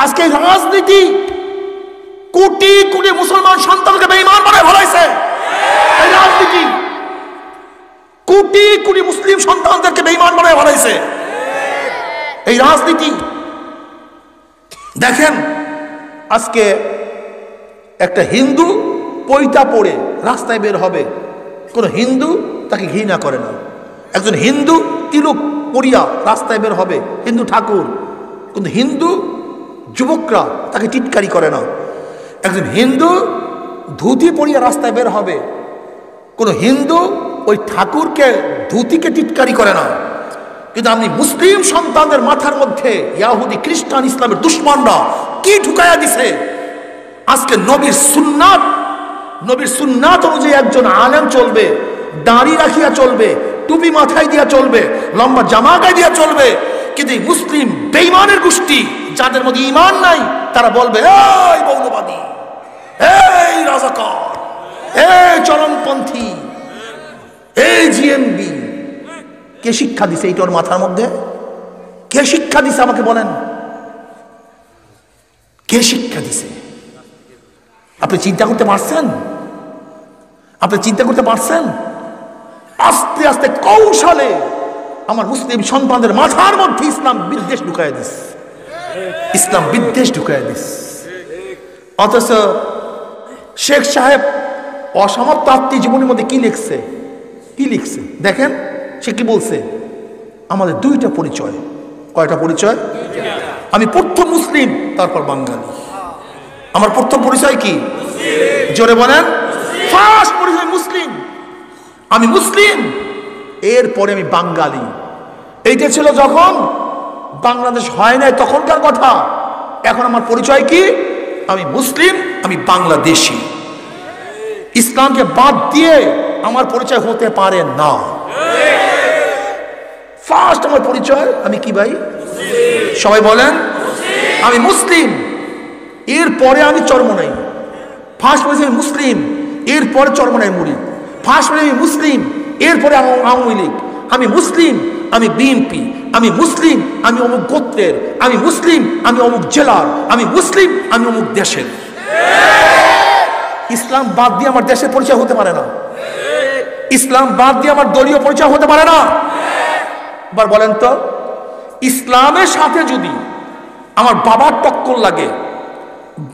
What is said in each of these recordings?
আজকে রাজনীতি কোটি কোটি মুসলমান সন্তানকে বেঈমান বানায় ফেলাইছে। এই রাজনীতি কোটি কোটি মুসলিম সন্তানদেরকে বেঈমান বানায় ফেলাইছে। এই রাজনীতি দেখেন, আজকে একটা হিন্দু পৈতা পড়ে রাস্তায় বের হবে, কোন হিন্দু তাকে ঘৃণা করে না। একজন হিন্দু তিলক পরিয়া রাস্তায় বের হবে, হিন্দু ঠাকুর, কিন্তু হিন্দু যুবকরা তাকে টিটকারি করে না। একজন হিন্দু ধুতি পরিয়া রাস্তায় বের হবে, কোন হিন্দু ওই ঠাকুরকে ধুতিকে টিটকারি করে না। কিন্তু আপনি মুসলিম সন্তানদের মাথার মধ্যে ইয়াহুদি খ্রিস্টান ইসলামের দুশ্মনরা কি ঢুকাইয়া দিছে। আজকে নবীর সুন্নাত অনুযায়ী একজন আলেম চলবে, দাড়ি রাখিয়া চলবে, টুপি মাথায় দিয়া চলবে, লম্বা জামা গায়ে দিয়া চলবে। কিন্তু এই মুসলিম বেঈমানের গোষ্ঠী যাদের মধ্যে ঈমান নাই, তারা বলবে এই মৌলবাদী, এই রাজাকার, এই চরমপন্থী, এই জিএমবি। কে শিক্ষা দিছে এইটা ওর মাথার মধ্যে? কে শিক্ষা দিছে আমাকে বলেন, কে শিক্ষা দিছে? আপনি চিন্তা করতে পারছেন? আপনি চিন্তা করতে পারছেন? আস্তে আস্তে কৌশলে আমার মুসলিম সন্তানদের মাথার মধ্যে ইসলাম বিদ্বেষ ঢুকায় দিস, ইসলাম বিদ্বেষ ঢুকায় দিস। অথচ শেখ সাহেব অসমাপ্ত আত্মজীবনীর মধ্যে কি লিখছে, কি লিখছে দেখেন। সে কি বলছে? আমাদের দুইটা পরিচয়। কয়টা পরিচয়? আমি প্রথম মুসলিম, তারপর বাঙালি। আমার প্রথম পরিচয় কি? জোরে বলেন। ফার্স্ট পরিচয় মুসলিম, আমি মুসলিম, এরপরে আমি বাঙালি। এইটা ছিল যখন বাংলাদেশ হয় নাই তখনকার কথা। এখন আমার পরিচয় কি? আমি মুসলিম, আমি বাংলাদেশি। ইসলামকে বাদ দিয়ে আমার পরিচয় হতে পারে না। ফার্স্ট আমার পরিচয় আমি কি ভাই? সবাই বলেন আমি মুসলিম, এরপরে আমি চরমনাই। ফার্স্ট পরিচয় আমি মুসলিম, এরপরে চরমনাই মুড়ি। ফার্স্ট পরিচয় আমি মুসলিম, এরপরে আওয়ামী লীগ। আমি মুসলিম, আমি বিএনপি। আমি মুসলিম, আমি অমুক গোত্রের। আমি মুসলিম, আমি অমুক জেলার। আমি মুসলিম, আমি অমুক দেশের। ইসলাম বাদ দিয়ে আমার দেশের পরিচয় হতে পারে না। ইসলাম বাদ দিয়ে আমার দলীয় পরিচয় হতে পারে না। এবার বলেন তো, ইসলামের সাথে যদি আমার বাবার টক্কর লাগে,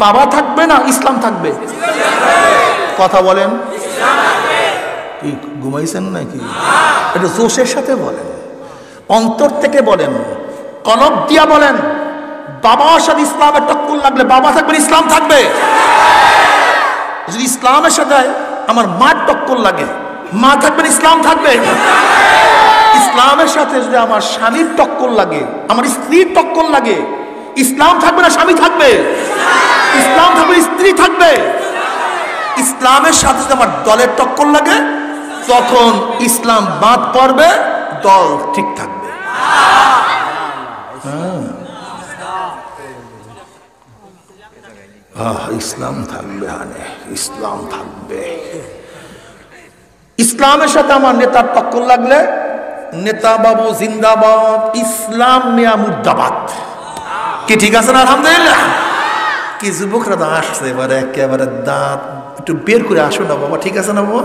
বাবা থাকবে না ইসলাম থাকবে? কথা বলেন। কি ঘুমাইছেন নাকি? এটা জোশের সাথে বলেন, অন্তর থেকে বলেন, কলব দিয়া বলেন। বাবার সাথে ইসলামের টক্কর লাগলে বাবা থাকবে, ইসলাম থাকবে। যদি ইসলামের সাথে আমার মার টক্কর লাগে, মা থাকবেন, ইসলাম থাকবে। ইসলামের সাথে যদি আমার স্বামীর টক্কর লাগে, আমার স্ত্রীর টক্কর লাগে, ইসলাম থাকবে না স্বামী থাকবে? ইসলাম থাকবে, স্ত্রী থাকবে। ইসলামের সাথে যদি আমার দলের টক্কর লাগে, তখন ইসলাম বাদ পড়বে, দল ঠিক থাকবে। ইসলাম থাকবে, ইসলাম থাকবে। ইসলামের সাথে আমার নেতার টক্কর লাগলে, নেতা বাবু জিন্দাবাদ, ইসলাম মিয়া মুর্দাবাদ। কি ঠিক আছে না? আলহামদুলিল্লাহ। কি যুবকরা তো আসছে এবারে, একেবারে দাঁত একটু বের করে আসো না বাবা, ঠিক আছে না বাবা?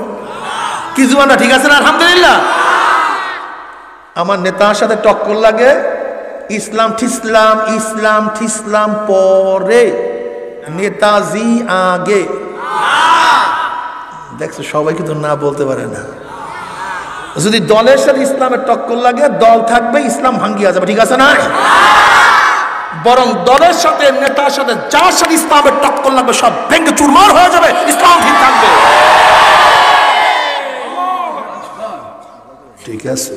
কি জুয়ানরা ঠিক আছে না? আলহামদুলিল্লাহ। আমার নেতার সাথে টক্কর লাগে, ইসলাম ঠিসলাম, ইসলাম ঠিসলাম পরে, নেতাজি আগে। দেখছো সবাই কিন্তু না বলতে পারে না। যদি দলের সাথে ইসলামের টক্কর লাগে, দল থাকবে, ইসলাম ভাঙ্গিয়া যাবে, ঠিক আছে না? বরং দলের সাথে, নেতার সাথে, যার সাথে ইসলামের টক্কর লাগবে, সব ভেঙে চুরমার হয়ে যাবে, ইসলাম ঠিক থাকবে। ঠিক আছে?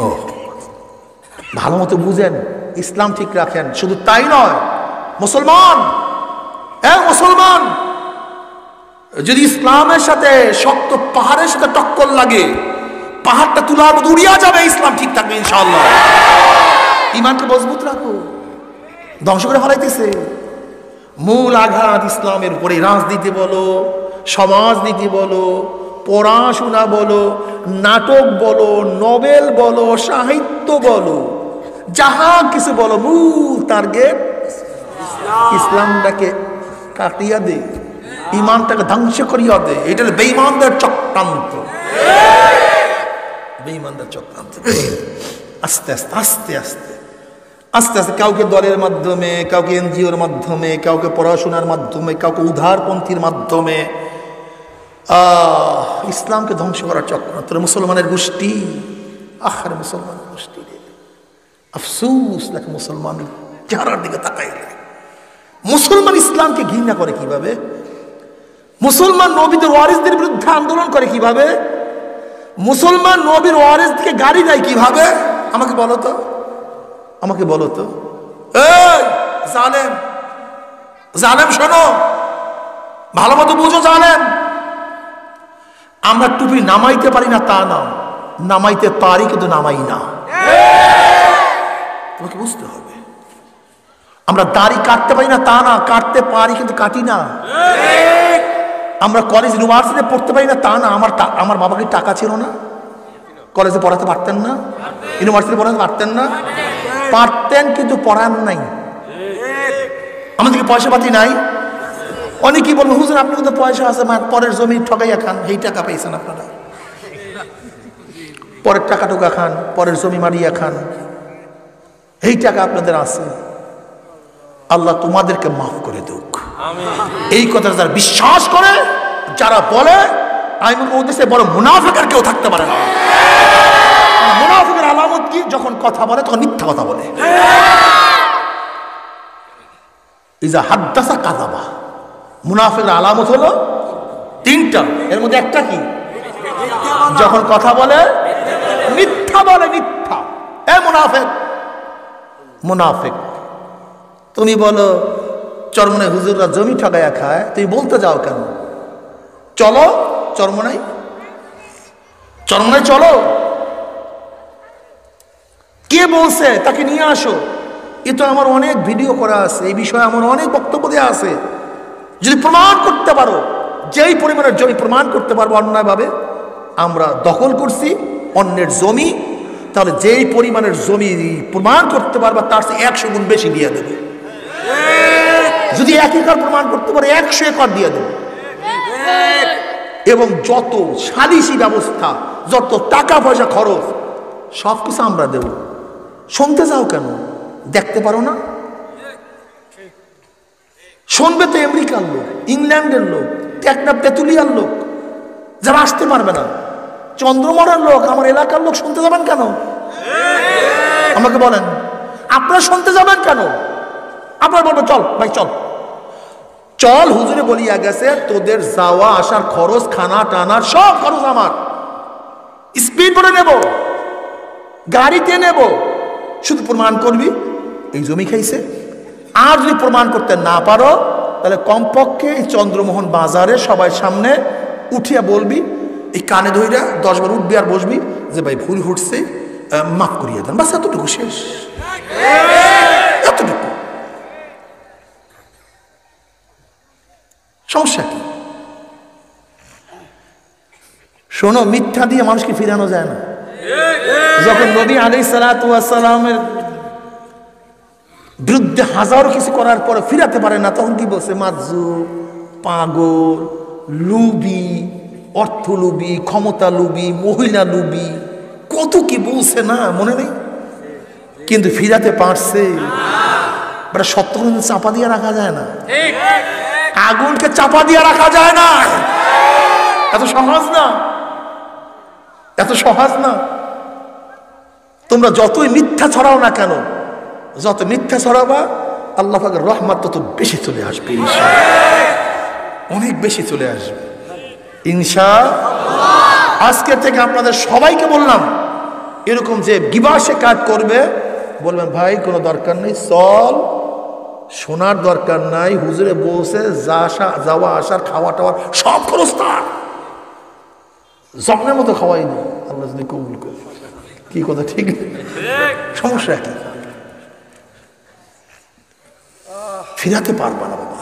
ও ভালো মতো বুঝেন, ইসলাম ঠিক রাখেন। শুধু তাই নয়, মুসলমান, মুসলমান যদি ইসলামের সাথে শক্ত পাহাড়ের সাথে টক্কর লাগে, পাহাড়টা তুলার মতো উড়িয়া যাবে, ইসলাম ঠিক থাকবে ইনশাআল্লাহ। ইমানকে মজবুত রাখো, ধ্বংস করে ফেলাইতেছে। মূল আঘাত ইসলামের উপরে। রাজনীতি বলো, সমাজনীতি বলো, পড়াশোনা বলো, নাটক বলো, নোবেল বলো, সাহিত্য বলো, যাহা কিছু বলো, মূল টার্গেট ইসলামটাকে কাটিয়া দে, ইমানটাকে ধ্বংস করিয়া দে। এটা বেঈমানদের চক্রান্ত, বেঈমানদের চক্রান্ত। আস্তে আস্তে আস্তে আস্তে আস্তে আস্তে কাউকে দলের মাধ্যমে, কাউকে এনজিওর মাধ্যমে, কাউকে পড়াশোনার মাধ্যমে, কাউকে উদারপন্থীর মাধ্যমে ইসলামকে ধ্বংস করার চক্রান্ত। মুসলমানের গোষ্ঠী, আহারে মুসলমানের গোষ্ঠী রে, আফসোস লাগে মুসলমানের চেহারার দিকে তাকাইলে। মুসলমান ইসলামকে ঘৃণা করে কিভাবে? মুসলমান নবীদের ওয়ারিসদের বিরুদ্ধে আন্দোলন করে কিভাবে? মুসলমান নবীর ওয়ারিসকে গাড়ি দেয় কিভাবে? আমাকে বলো তো, আমাকে বলো তো। এই জালেম, জালেম শোনো, ভালো মতো বুঝো জালেম। আমরা টুপি নামাইতে পারি না তা না, নামাইতে পারি কিন্তু নামাই না। তোমাকে বুঝতে হবে। আমরা দাড়ি কাটতে পারি না তা না, কাটতে পারি কিন্তু কাটি না। আমরা কলেজ ইউনিভার্সিটিতে পড়তে পারি না তা না, আমার বাবা কি টাকা ছিল না? কলেজে পড়াতে পারতেন না? ইউনিভার্সিটি পড়াতে পারতেন না? পারতেন কিন্তু পড়ান নাই। আমাদেরকে পয়সা পাতি নাই। অনেকেই বলবো হুজুর আপনি কিন্তু পয়সা আছে, পরের জমি ঠকাইয়া খান, এই টাকা পাইছেন আপনারা। পরের টাকা টোকা খান, পরের জমি মারিয়া খান, এই টাকা আপনাদের আছে। আল্লাহ তোমাদেরকে মাফ করে দুক। এই কথা যারা বিশ্বাস করে, যারা বলে, আমি ওদের দেশে বড় মুনাফিকের কেউ থাকতে পারে না। মুনাফিকের আলামত কি? যখন কথা বলে তখন মিথ্যা কথা বলে। ইজা হাদ্দাসা কাযাবা। মুনাফিকের আলামত হলো তিনটা, এর মধ্যে একটা কি? যখন কথা বলে মিথ্যা বলে, মিথ্যা। এ মুনাফিক, মুনাফিক। তুমি বলো চরমনাই হুজুররা জমি ঠগাইয়া খায়, তুমি বলতে যাও কেন? চলো চরমনাই, চরমনাই চলো। কে বলছে? তাকে নিয়ে আসো। এ তো আমার অনেক ভিডিও করা আছে, এই বিষয়ে আমার অনেক বক্তব্য দেওয়া আছে। যদি প্রমাণ করতে পারো, যেই পরিমাণের জমি প্রমাণ করতে পারবো অন্যায়ভাবে আমরা দখল করছি অন্যের জমি, তাহলে যেই পরিমাণের জমি প্রমাণ করতে পারবা তার চেয়ে 100 গুণ বেশি দিয়ে দেবে। যদি 1 একর প্রমাণ করতে পারে 100 একর দিয়ে দেবে। এবং যত সালিসি ব্যবস্থা, যত টাকা পয়সা খরচ, সবকিছু আমরা দেব। শুনতে যাও কেন? দেখতে পারো না? শুনবে তো আমেরিকার লোক, ইংল্যান্ডের লোক, টেকনাফ তেতুলিয়ার লোক, যারা আসতে পারবে না। চন্দ্রমোহনের লোক, আমার এলাকার লোক শুনতে যাবেন কেন? আমাকে বলেন, আপনারা শুনতে যাবেন কেন? আপনারা বলবেন চল ভাই চল চল। হুজুরে বলিয়া গেছে তোদের যাওয়া আসার খরচ, খানা টানার সব খরচ আমার। স্পিড বোটে নেব, গাড়িতে নেব, শুধু প্রমাণ করবি এই জমি খাইছে। আর যদি প্রমাণ করতে না পারো তাহলে কমপক্ষে এই চন্দ্রমোহন বাজারে সবাই সামনে উঠিয়া বলবি, এই কানে ধইরা 10 বার উঠবি আর বসবি যে ভাই ভুল ঘটছে, মাফ করিয়ে দেন। বাস এতটুকু, শেষ। এতটুকু। সমস্যা কি? শোনো, মিথ্যা দিয়ে মানুষকে ফিরানো যায় না। যখন নবী আলাইহিস সালাতু ওয়াস সালামের বিরুদ্ধে হাজারো কিছু করার পরে ফিরাতে পারে না, তখন কি বলছে? মাজুব, পাগল, লুবি, অর্থ লুবি, ক্ষমতা লুবি, মহিলা লুবি, কত কি বলছে না, মনে নেই? কিন্তু ফিরাতে পারছে। সত্য চাপা দিয়ে রাখা যায় না, আগুনকে চাপা দিয়ে রাখা যায় না। এত সহজ না, এত সহজ না। তোমরা যতই মিথ্যা ছড়াও না কেন, যত মিথ্যা ছড়াবা আল্লাহ পাকের রহমত তত বেশি চলে আসবে, ইনশাআল্লাহ, অনেক বেশি চলে আসবে ইনশাআল্লাহ। আজকে থেকে আপনাদের সবাইকে বললাম, এরকম যে গিবা কাজ করবে, বলবেন ভাই কোনো দরকার নেই, চল, শোনার দরকার নাই, হুজুরে বসে যাওয়া আসার খাওয়া টাওয়ার সব খরচ তার, জন্মের মতো খাওয়াই নেই, আল্লাহ যদি কবুল করে। কি কথা ঠিক? সমস্যা কি? ফিরাতে পারবা না বাবা,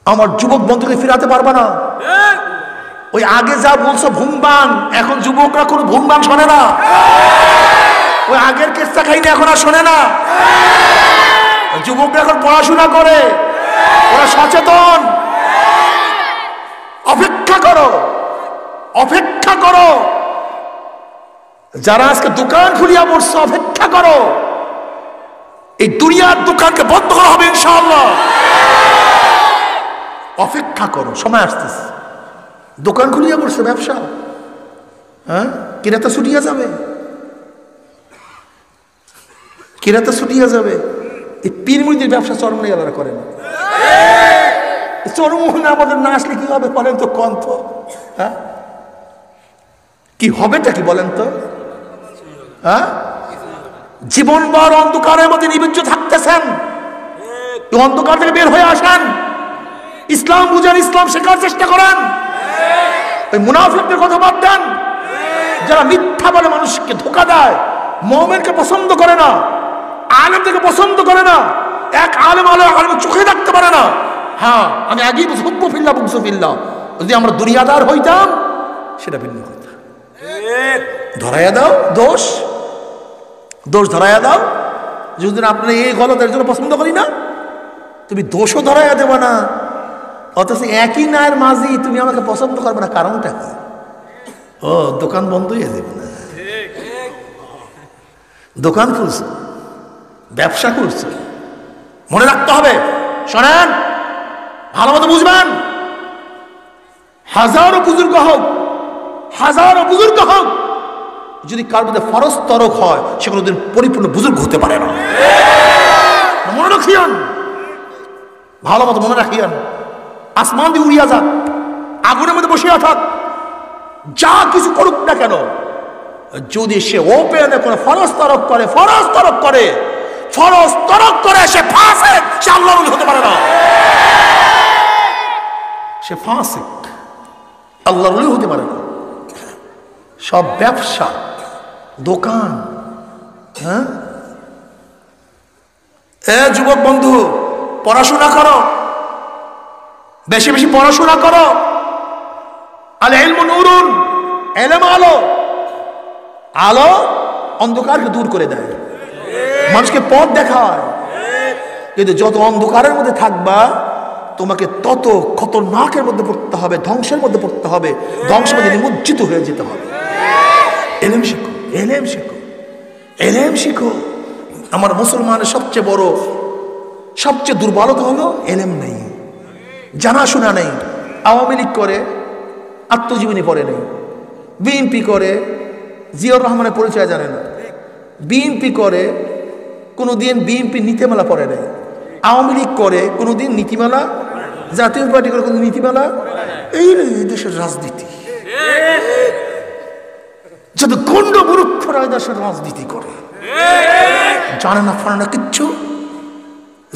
আমার যুবক বন্ধুকে ফিরাতে পারবা না। ওই আগে যা বলছো ভুমবান, এখন যুবকরা কোনো ভুমবান শোনে না। ওই আগের কেসটা খাইনি এখন আর শোনে না। যুবকরা এখন পড়াশোনা করে, ওরা সচেতন। অপেক্ষা করো, অপেক্ষা করো। যারা আজকে দোকান খুলিয়া পড়ছে অপেক্ষা করো, এই দুনিয়ার দোকানকে বন্ধ করা হবে ইনশাআল্লাহ। অপেক্ষা করো, সময় আসতেছে। দোকান খুলিয়া পড়ছে ব্যবসা, হ্যাঁ কিরাতে ছুটিয়া যাবে, কিরাতে ছুটিয়া যাবে। এই পীর মুরিদের ব্যবসা চরমনে আলাদা করে না। চরমনে আমাদের না আসলে কি হবে বলেন তো, কন্থ হ্যাঁ কি হবেটা কি বলেন তো? হ্যাঁ জীবনভর অন্ধকারের মধ্যে নিবেজ্য থাকতেছেন, অন্ধকার থেকে বের হয়ে আসেন, ইসলাম বুঝেন, ইসলাম শেখার চেষ্টা করেন। ওই মুনাফিকদের কথা বাদ দেন, যারা মিথ্যা বলে মানুষকে ধোঁকা দেয়, মুমিনকে পছন্দ করে না, আলেমদেরকে পছন্দ করে না। এক আলেম আলেম চোখে দেখতে পারে না। হ্যাঁ আমি আগেই হুব্বুফিল্লাহ বুগযুফিল্লাহ, যদি আমরা দুনিয়াদার হইতাম সেটা ভিন্ন কথা। ধরাইয়া দাও দোষ, দোষ ধরাইয়া দাও। যদি আপনারা এই গলতের জন্য পছন্দ করি না, তুমি দোষও ধরাইয়া দেবো না, অথচ একই নায়ের মাঝি তুমি আমাকে পছন্দ করবে না, কারণটা কি? ও দোকান বন্ধ হয়ে যাবে না, দোকান খুলছে, ব্যবসা করছে। মনে রাখতে হবে, শোনেন ভালো মতো বুঝবেন, হাজারো বুজুর্গ হোক, হাজারো বুজুর্গ হোক, যদি কার মধ্যে ফরজ তরক হয় সে কোনোদিন পরিপূর্ণ বুজুর্গ হতে পারে না। মনে রাখিয়ান, ভালো মতো মনে রাখিয়ান। আসমান দিয়ে উড়িয়া যাক, আগুনের মধ্যে বসিয়া থাক, যা কিছু করুক না কেন, যদি সে ওপেনে কোনো ফরজ তরক করে, ফরজ তরক করে, ফরজ তরক করে, সে ফাসিক, সে আল্লাহর ওলি হতে পারে না। সে ফাসিক, আল্লাহর ওলি হতে পারে না। সব ব্যবসা দোকান, হ্যাঁ এ যুবক বন্ধু পড়াশোনা করো, বেশি বেশি পড়াশোনা করো। আল ইলমু নূরুন, ইলম আলো, আলো অন্ধকারকে দূর করে দেয়, মানুষকে পথ দেখায়। কিন্তু যত অন্ধকারের মধ্যে থাকবা তোমাকে তত খতরনাকের মধ্যে পড়তে হবে, ধ্বংসের মধ্যে পড়তে হবে, ধ্বংসের মধ্যে নিমজ্জিত হয়ে যেতে হবে। এলেম শিখো, এলেম শিখো, এলেম শিখো। আমার মুসলমানের সবচেয়ে বড়, সবচেয়ে দুর্বলতা হলো এলেম নেই, জানাশোনা নেই। আওয়ামী লীগ করে, আত্মজীবনী পড়ে নেই। বিএনপি করে, জিয়াউর রহমানের পরিচয় জানে না। বিএনপি করে, কোনোদিন বিএনপি নীতিমালা পড়ে নেই। আওয়ামী লীগ করে, কোনোদিন নীতিমালা, জাতীয় পার্টি করে কোনো নীতিমালা। এই দেশের রাজনীতি, যত গণ্ড মূর্খরা দেশের রাজনীতি করে, জানে না ফানে না কিচ্ছু।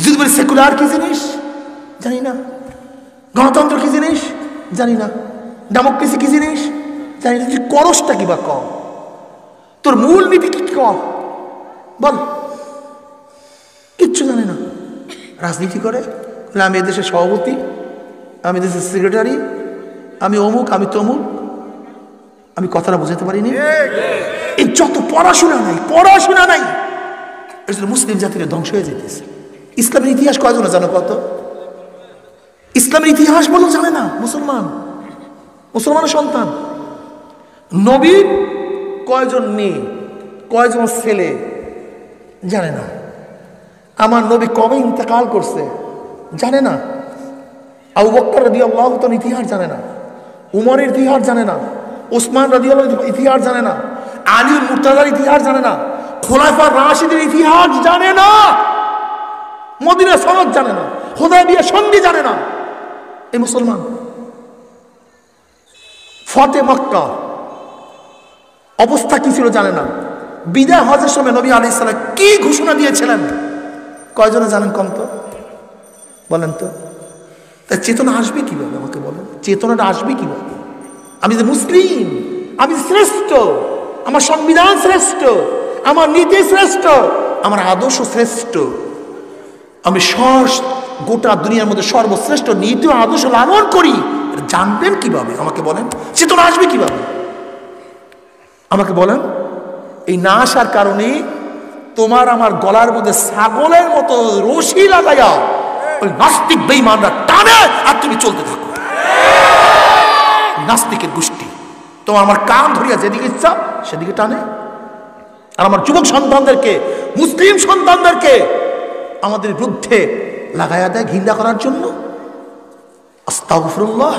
যদি বলি সেকুলার কি জিনিস জানি না, গণতন্ত্র কি জিনিস জানি না, ডেমোক্রেসি কি জিনিস জানি না। তুই করসটা কি বা কম, তোর মূল নীতি কি কম বল, কিচ্ছু জানে না। রাজনীতি করে, আমি এদেশের সভাপতি, আমি দেশের সেক্রেটারি, আমি অমুক, আমি তমুক। আমি কথাটা বুঝাতে পারিনি। এই যত পড়াশোনা নাই, পড়াশোনা নাই, এর জন্য মুসলিম জাতির ধ্বংস হয়ে যেতেছে। ইসলামের ইতিহাস কয়জন জানো? কত ইসলামের ইতিহাস বলো জানে না মুসলমান, মুসলমানের সন্তান। নবীর কয়জন মেয়ে, কয়জন ছেলে জানে না। আমার নবী কবে ইন্তেকাল করছে জানে না। আবু বকর রাদিয়াল্লাহু তাআলার ইতিহাস জানে না, উমরের ইতিহাস জানে না, ওসমান রাদিয়াল্লাহু ইতিহাস জানে না, আলী মুর্তাজার ইতিহাস জানে না, খোলাফা রাশিদের ইতিহাস জানে না, মদিনা সনদ জানে না, হুদায়বিয়া সন্ধি জানে না। এই মুসলমান ফতে মক্কা অবস্থা কি ছিল জানে না। বিদায় হজের সময় নবী আলাইহিস সালাম কি ঘোষণা দিয়েছিলেন কয়জনে জানেন? কম তো বলেন তো। তা চেতনা আসবে কিভাবে আমাকে বলেন, চেতনাটা আসবে কিভাবে? আমি যে মুসলিম, আমি শ্রেষ্ঠ, আমার সংবিধান শ্রেষ্ঠ, আমার নীতি শ্রেষ্ঠ, আমার আদর্শ শ্রেষ্ঠ, আমি গোটা দুনিয়ার মধ্যে সর্বশ্রেষ্ঠ নীতি ও আদর্শ লালন করি, জানবেন কিভাবে আমাকে বলেন? চেতনা আসবে কিভাবে আমাকে বলেন? এই না আসার কারণে তোমার আমার গলার মধ্যে ছাগলের মতো রশি লাগাইয়া ওই নাস্তিক বেঈমানরা টানে, আর তুমি চলতে থাকো। নাস্তিকের গোষ্ঠী তোমার আমার কান ধরিয়া যেদিকে ইচ্ছা সেদিকে টানে, আর আমার যুবক সন্তানদেরকে, মুসলিম সন্তানদেরকে আমাদের বিরুদ্ধে লাগাইয়া দেয় ঘৃণা করার জন্য। আস্তাগফিরুল্লাহ।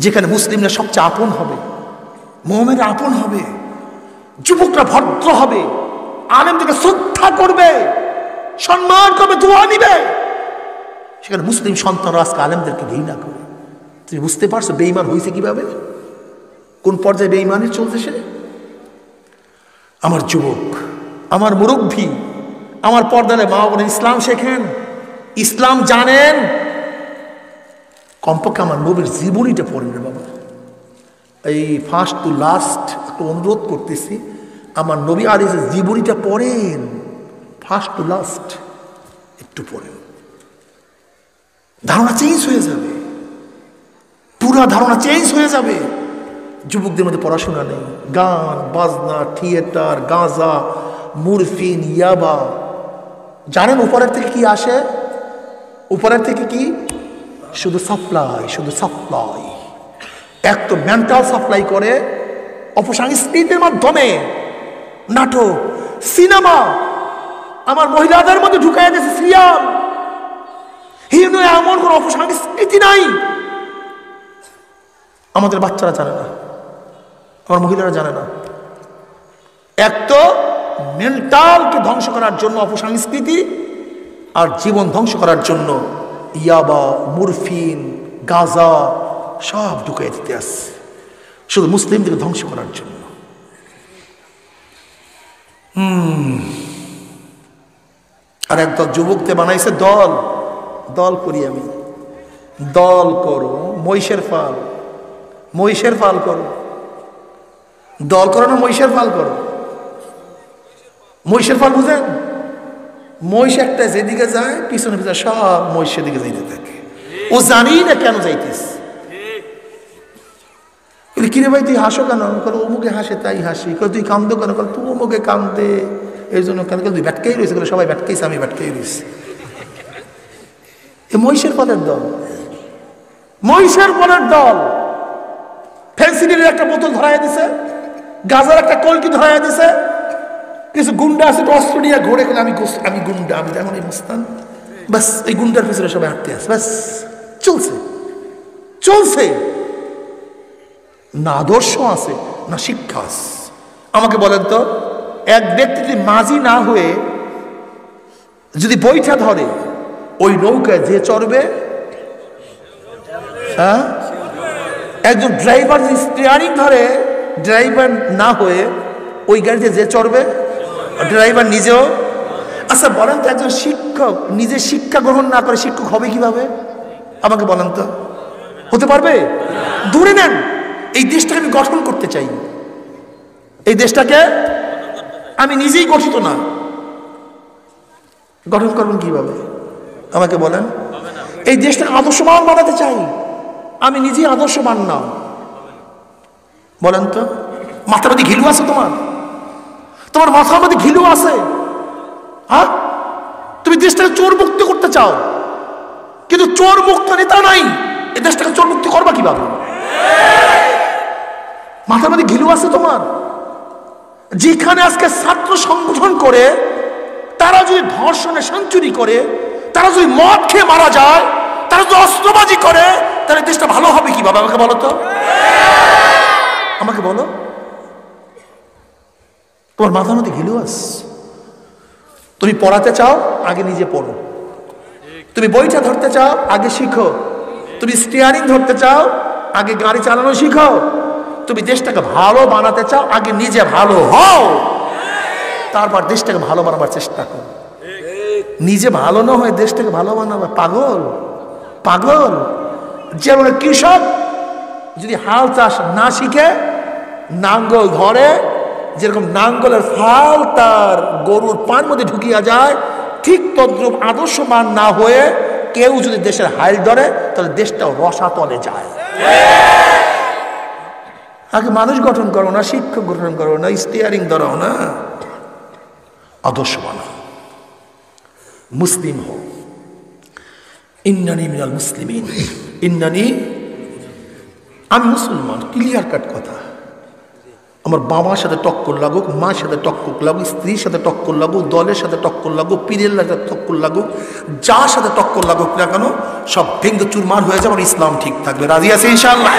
যেখানে মুসলিমরা সবচেয়ে আপন হবে, মুমিনরা আপন হবে, যুবকরা ভদ্র হবে, আলেমদেরকে শ্রদ্ধা করবে, সম্মান করবে, দোয়া নিবে, সেখানে মুসলিম সন্তানরা আজকে আলেমদেরকে ঘৃণা করে। তুমি বুঝতে পারছো বেঈমান হয়েছে কিভাবে, কোন পর্যায়ে বেঈমানি চলছে সে? আমার যুবক, আমার মুরব্বী, আমার পর্দারে মা বোনের ইসলাম শেখেন, ইসলাম জানেন, কমপক্ষে আমার নবীর জীবনীটা পড়েন রে বাবা। এই ফার্স্ট টু লাস্ট একটু অনুরোধ করতেছি, আমার নবী আলাইহিস জীবনীটা পড়েন, ফার্স্ট টু লাস্ট একটু পড়েন, ধারণা চেঞ্জ হয়ে যাবে, পুরা ধারণা চেঞ্জ হয়ে যাবে। যুবকদের মধ্যে পড়াশোনা নেই, গান বাজনা, থিয়েটার, গাঁজা, মুরফিন, ইয়াবা। জানেন উপরের থেকে কি আসে? উপরের থেকে কি? শুধু সাপ্লাই, শুধু সাপ্লাই। এক তো মেন্টাল সাপ্লাই করে অপসংস্কৃতির মাধ্যমে, নাটক, সিনেমা, আমার মহিলাদের মধ্যে ঢুকাই দিয়েছে সিরিয়াল। হিন্দু এমন কোন অপসংস্কৃতি নাই আমাদের বাচ্চারা জানে না, আমার মহিলারা জানে না। এক তো মেন্টালকে ধ্বংস করার জন্য অপসংস্কৃতি, আর জীবন ধ্বংস করার জন্য ইয়াবা, মুরফিন, গাঁজা সব ঢুকাই দিতে আসছে, শুধু মুসলিমদেরকে ধ্বংস করার জন্য। আর একদল যুবককে বানাইছে দল, দল করি আমি, দল করো, মহিষের ফাল, মহিষের ফাল করো, দল করো না মহিষের ফাল করো। মহিষের ফাল বুঝেন? মহিষ একটা যেদিকে যায় পিছনে পিছনে সব মহিষ সেদিকে যাইতে থাকে, ও জানি না কেন যাইতেছে। কিরে ভাই তুই হাসো কেন? অমুকে হাসে তাই হাসি। তুই কান্দো কেন? তুই অমুকে কান্দে এই জন্য কেন? তুই ব্যাটকেই রয়েছে, সবাই ব্যাটকেইছে, আমি ব্যাটকেই রয়েছি। এ মহিষের পদের দল, মহিষের পদের দল। ফেন্সিডিলের একটা বোতল ধরাইয়া দিছে, গাজার একটা কলকি ধরাইয়া দিছে, কিছু গুন্ডা আছে অস্ত্র নিয়ে ঘোরে, আমি গুন্ডা, আমি তেমন এই মুস্তান, বাস এই গুন্ডার পিছনে সবাই হাঁটতে আসে, বাস চলছে চলছে। না আদর্শ আছে না শিক্ষা আছে। আমাকে বলেন তো, এক ব্যক্তি যদি মাঝি না হয়ে যদি বইটা ধরে, ওই নৌকায় যে চড়বে, হ্যাঁ, একজন ড্রাইভার যদি স্টিয়ারিং ধরে, ড্রাইভার না হয়ে ওই গাড়িতে যে চড়বে, ড্রাইভার নিজেও। আচ্ছা বলেন তো, একজন শিক্ষক নিজে শিক্ষা গ্রহণ না করে শিক্ষক হবে কিভাবে? আমাকে বলেন তো, হতে পারবে? ধরে নেন এই দেশটাকে আমি গঠন করতে চাই, এই দেশটাকে আমি নিজেই গঠিত না, গঠন করবেন কিভাবে? আমাকে বলেন। এই দেশটাকে আদর্শবান বানাতে চাই, আমি নিজেই আদর্শবান না। বলেন তো, মাথার মধ্যে ঘিলু আছে তোমার? তোমার মাথার মধ্যে ঘিলু আছে? হ্যাঁ, তুমি দেশটাকে চোর মুক্ত করতে চাও, কিন্তু চোর মুক্ত নেতা নাই, এই দেশটাকে চোর মুক্তি করবা কিভাবে? মাথার মধ্যে ঘিলু আছে তোমার? যেখানে আজকে ছাত্র সংগঠন করে, তারা যদি ধর্ষণে সেঞ্চুরি করে, তারা যদি মদ খেয়ে মারা যায়, তারা যদি অস্ত্রবাজি করে, তাহলে দেশটা ভালো হবে কিভাবে? আমাকে বলো তো, আমাকে বলো। তোমার মাথার মধ্যে ঘিলু আছে। তুমি পড়াতে চাও, আগে নিজে পড়ো। তুমি বইটা ধরতে চাও, আগে শিখো। তুমি স্টিয়ারিং ধরতে চাও, আগে গাড়ি চালানো শিখো। তুমি দেশটাকে ভালো বানাতে চাও, আগে নিজে ভালো হও, তারপর দেশটাকে ভালো বানাবার চেষ্টা করো। নিজে ভালো না হয়ে দেশটাকে ভালো বানাবে? পাগল, পাগল। যেমন কৃষক যদি হাল চাষ না শিখে, নাঙ্গল ধরে, যেরকম নাঙ্গলের ফাল তার গরুর পার মধ্যে ঢুকিয়া যায়, ঠিক তদ্রুপ আদর্শবান না হয়ে কেউ যদি দেশের হাল ধরে, তাহলে দেশটাও রসাতলে যায়। আগে মানুষ গঠন করো না, শিক্ষক গঠন করো না, স্টিয়ারিং ধরাও না, আদর্শ বানাও, মুসলিম হও। ইন্নানি মিনাল মুসলিমিন, ইন্নানি, আমি মুসলমান, ক্লিয়ার কাট কথা। আমার বাবার সাথে টক্কর লাগুক, মার সাথে টক্কর লাগুক, স্ত্রীর সাথে টক্কর লাগুক, দলের সাথে টক্কর লাগুক, পীরের সাথে টক্কর লাগুক, যার সাথে টক্কর লাগুক না কেন, সব ভেঙ্গে চুরমার হয়ে যাবে, ইসলাম ঠিক থাকবে। রাজি আছে ইনশাআল্লাহ?